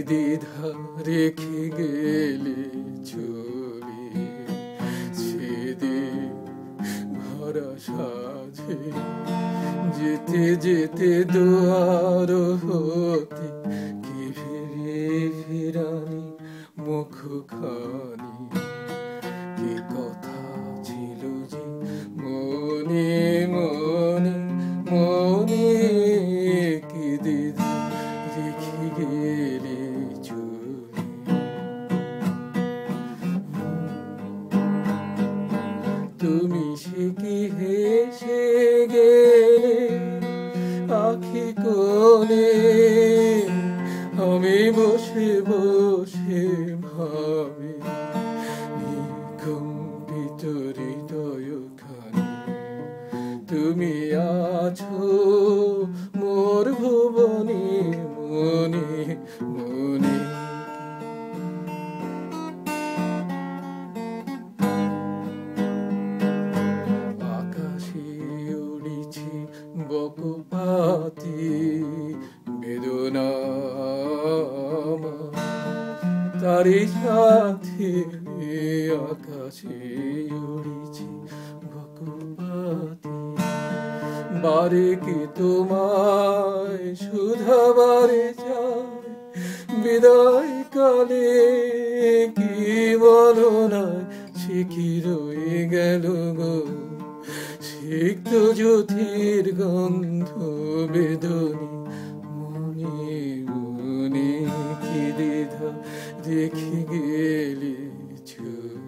দ্বিধা রেখে গেলে চলে ছেদে ভরা সাজে যেতে যেতে দুয়ার হতে কি ফিরে ফেরানি মুখখানি কি কথা ছিল যে মনে মনে মনে কি দ্বিধা রেখে গেলে চলে তুমি সে কি হেসে গেলে আখি কোণে আমি বসে বসে ভাবি নিকম্পিত হৃদয়খানি তুমি আছো মোর ভুবনে মনে মনে আকাশে উড়েছি বকপাতি বেদনা তারি সাথে আকাশে উড়েছি বকপাতি বারে কি তোমায় শুধাবারে চায় বিদায় কালে কি বলো না সে কি রয়ে গেল গো সিক্ত জ্যোতির গন্ধ বেদনী মনে মনে কি দ্বিধা রেখে গেলে চলে